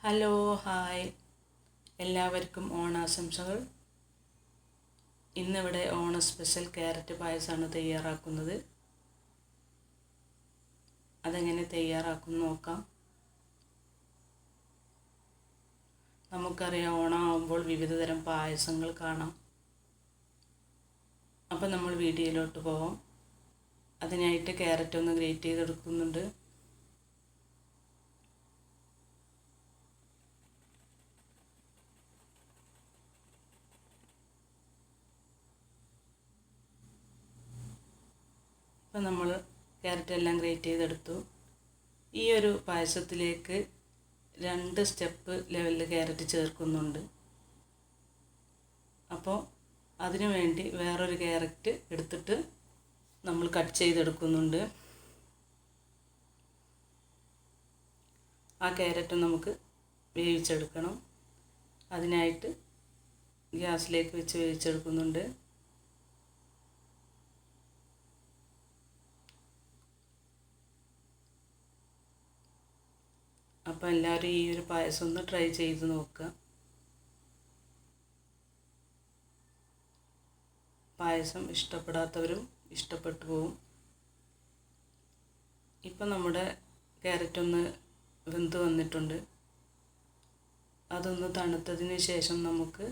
Hello hi എല്ലാവർക്കും ഓണാശംസകൾ. ഇന്നിവിടെ ഓണ സ്പെഷ്യൽ ക്യാരറ്റ് പായസമാണ് തയ്യാറാക്കുന്നത്. അതെങ്ങനെ തയ്യാറാക്കും നോക്കാം. നമുക്കറിയാം, ഓണമാകുമ്പോൾ വിവിധ തരം പായസങ്ങൾ കാണാം. അപ്പം നമ്മൾ വീഡിയോയിലോട്ട് പോവാം. അതിനായിട്ട് ക്യാരറ്റ് ഒന്ന് ഗ്രേറ്റ് ചെയ്തെടുക്കുന്നുണ്ട്. അപ്പം നമ്മൾ ക്യാരറ്റ് എല്ലാം ഗ്രേറ്റ് ചെയ്തെടുത്തു. ഈ ഒരു പായസത്തിലേക്ക് 2 സ്റ്റെപ്പ് ലെവലിൽ ക്യാരറ്റ് ചേർക്കുന്നുണ്ട്. അപ്പോൾ അതിനു വേണ്ടി വേറൊരു ക്യാരറ്റ് എടുത്തിട്ട് നമ്മൾ കട്ട് ചെയ്തെടുക്കുന്നുണ്ട്. ആ ക്യാരറ്റ് നമുക്ക് വേവിച്ചെടുക്കണം. അതിനായിട്ട് ഗ്യാസിലേക്ക് വെച്ച് വേവിച്ചെടുക്കുന്നുണ്ട്. അപ്പോൾ എല്ലാവരും ഈ ഒരു പായസം ഒന്ന് ട്രൈ ചെയ്ത് നോക്കുക. പായസം ഇഷ്ടപ്പെടാത്തവരും ഇഷ്ടപ്പെട്ടു പോകും. ഇപ്പം നമ്മുടെ ക്യാരറ്റ് ഒന്ന് വെന്ത് വന്നിട്ടുണ്ട്. അതൊന്ന് തണുത്തതിന് ശേഷം നമുക്ക്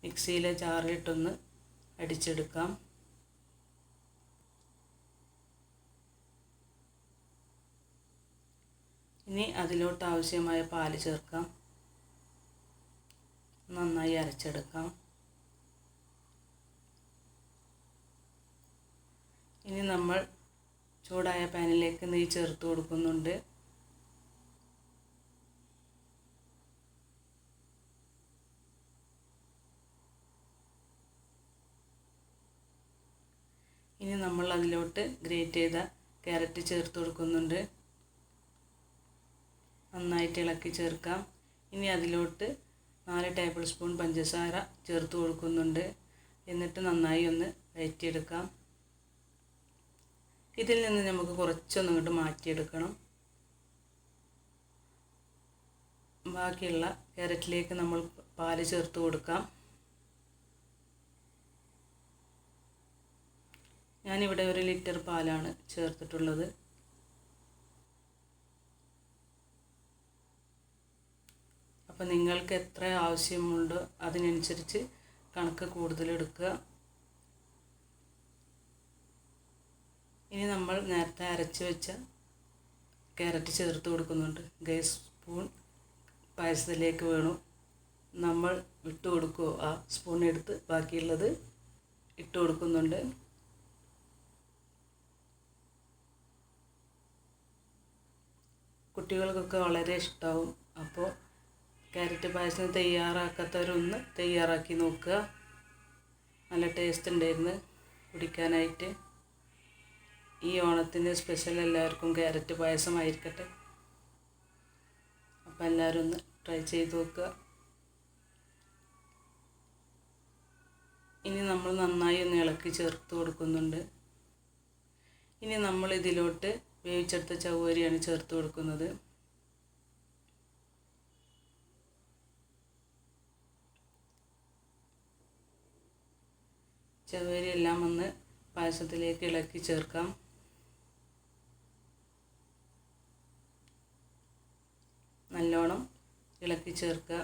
മിക്സിയിലെ ജാറിലിട്ടൊന്ന് അടിച്ചെടുക്കാം. ഇനി അതിലോട്ട് ആവശ്യമായ പാല് ചേർക്കാം. നന്നായി അരച്ചെടുക്കാം. ഇനി നമ്മൾ ചൂടായ പാനിലേക്ക് നെയ്യ് ചേർത്ത് കൊടുക്കുന്നുണ്ട്. ഇനി നമ്മൾ അതിലോട്ട് ഗ്രേറ്റ് ചെയ്ത ക്യാരറ്റ് ചേർത്ത് കൊടുക്കുന്നുണ്ട്. നന്നായിട്ട് ഇളക്കി ചേർക്കാം. ഇനി അതിലോട്ട് 4 ടേബിൾ സ്പൂൺ പഞ്ചസാര ചേർത്ത് കൊടുക്കുന്നുണ്ട്. എന്നിട്ട് നന്നായി ഒന്ന് വഴറ്റിയെടുക്കാം. ഇതിൽ നിന്ന് നമുക്ക് കുറച്ചൊന്നും ഇങ്ങോട്ട് മാറ്റിയെടുക്കണം. ബാക്കിയുള്ള ക്യാരറ്റിലേക്ക് നമ്മൾ പാല് ചേർത്ത് കൊടുക്കാം. ഞാനിവിടെ 1 ലിറ്റർ പാലാണ് ചേർത്തിട്ടുള്ളത്. അപ്പോൾ നിങ്ങൾക്ക് എത്ര ആവശ്യമുണ്ടോ അതിനനുസരിച്ച് കണക്ക് കൂടുതലെടുക്കുക. ഇനി നമ്മൾ നേരത്തെ അരച്ച് വെച്ച ക്യാരറ്റ് ചേർത്ത് കൊടുക്കുന്നുണ്ട്. 1 സ്പൂൺ പായസത്തിലേക്ക് വേണം. നമ്മൾ ഇട്ട് കൊടുക്കുമോ ആ സ്പൂൺ എടുത്ത് ബാക്കിയുള്ളത് ഇട്ട് കൊടുക്കുന്നുണ്ട്. കുട്ടികൾക്കൊക്കെ വളരെ ഇഷ്ടമാവും. അപ്പോൾ ക്യാരറ്റ് പായസം തയ്യാറാക്കാത്തവരൊന്ന് തയ്യാറാക്കി നോക്കുക. നല്ല ടേസ്റ്റ് ഉണ്ടായിരുന്നു കുടിക്കാനായിട്ട്. ഈ ഓണത്തിൻ്റെ സ്പെഷ്യൽ എല്ലാവർക്കും ക്യാരറ്റ് പായസമായിരിക്കട്ടെ. അപ്പോൾ എല്ലാവരും ഒന്ന് ട്രൈ ചെയ്ത് നോക്കുക. ഇനി നമ്മൾ നന്നായി ഒന്ന് ഇളക്കി ചേർത്ത് കൊടുക്കുന്നുണ്ട്. ഇനി നമ്മൾ ഇതിലോട്ട് വേവിച്ചെടുത്ത ചവ്വരിയാണ് ചേർത്ത് കൊടുക്കുന്നത്. ചവ്വരി എല്ലാം ഒന്ന് പായസത്തിലേക്ക് ഇളക്കി ചേർക്കാം. നല്ലോണം ഇളക്കി ചേർക്കുക.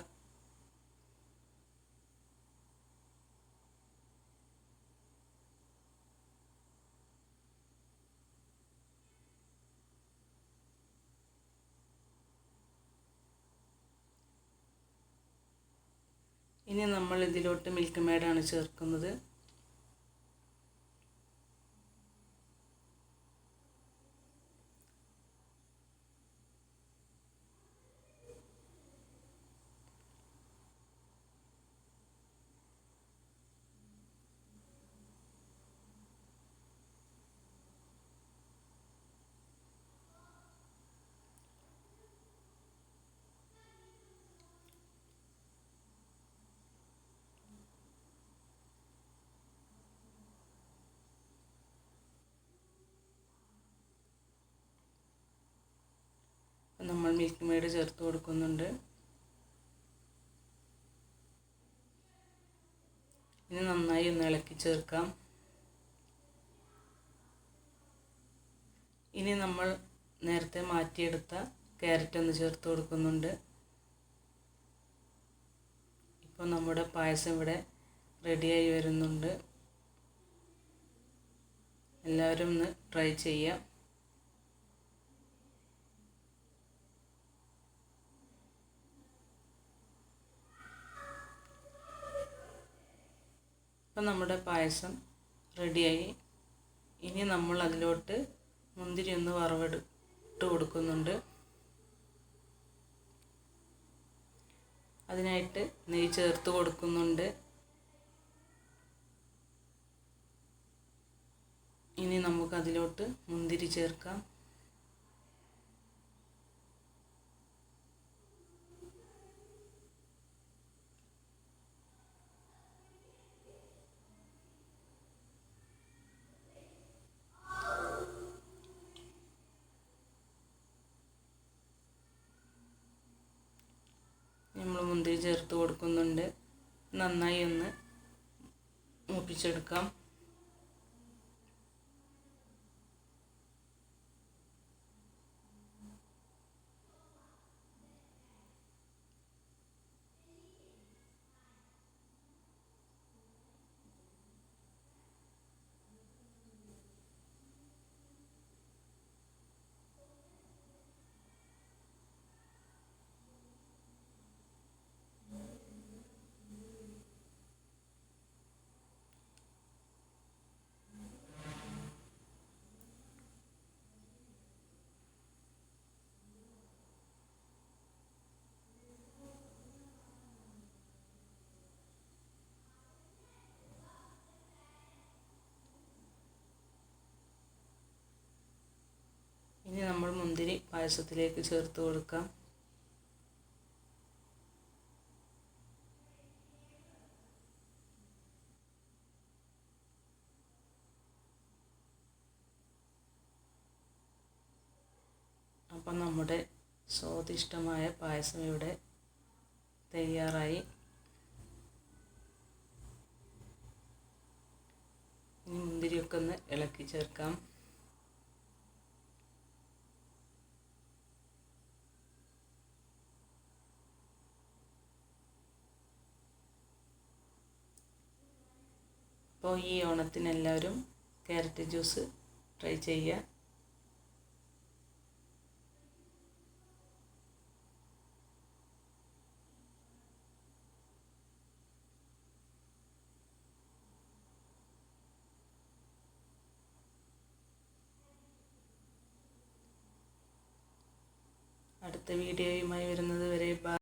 ഇനി നമ്മൾ ഇതിലോട്ട് മിൽക്ക് മേഡാണ് ചേർക്കുന്നത്. നമ്മൾ മിൽക്ക് മെയ്ഡ് ചേർത്ത് കൊടുക്കുന്നുണ്ട്. ഇനി നന്നായി ഒന്ന് ഇളക്കി ചേർക്കാം. ഇനി നമ്മൾ നേരത്തെ മാറ്റിയെടുത്ത ക്യാരറ്റ് ഒന്ന് ചേർത്ത് കൊടുക്കുന്നുണ്ട്. ഇപ്പോൾ നമ്മുടെ പായസം ഇവിടെ റെഡിയായി വരുന്നുണ്ട്. എല്ലാവരും ഒന്ന് ട്രൈ ചെയ്യാം. ഇപ്പം നമ്മുടെ പായസം റെഡിയായി. ഇനി നമ്മൾ അതിലോട്ട് മുന്തിരി ഒന്ന് വറവിട്ട് കൊടുക്കുന്നുണ്ട്. അതിനായിട്ട് നെയ്യ് ചേർത്ത് കൊടുക്കുന്നുണ്ട്. ഇനി നമുക്ക് അതിലോട്ട് മുന്തിരി ചേർക്കാം. നമ്മൾ മുന്തിരി ചേർത്ത് കൊടുക്കുന്നുണ്ട്. നന്നായി ഒന്ന് മൂപ്പിച്ചെടുക്കാം. ഇനി നമ്മൾ മുന്തിരി പായസത്തിലേക്ക് ചേർത്ത് കൊടുക്കാം. അപ്പം നമ്മുടെ സ്വാദിഷ്ടമായ പായസം ഇവിടെ തയ്യാറായി. ഇനി മുന്തിരിയൊക്കെ ഒന്ന് ഇളക്കി ചേർക്കാം. അപ്പോൾ ഈ ഓണത്തിന് എല്ലാവരും ക്യാരറ്റ് ജ്യൂസ് ട്രൈ ചെയ്യുക. അടുത്ത വീഡിയോയുമായി വരുന്നത് വരെ ബൈ.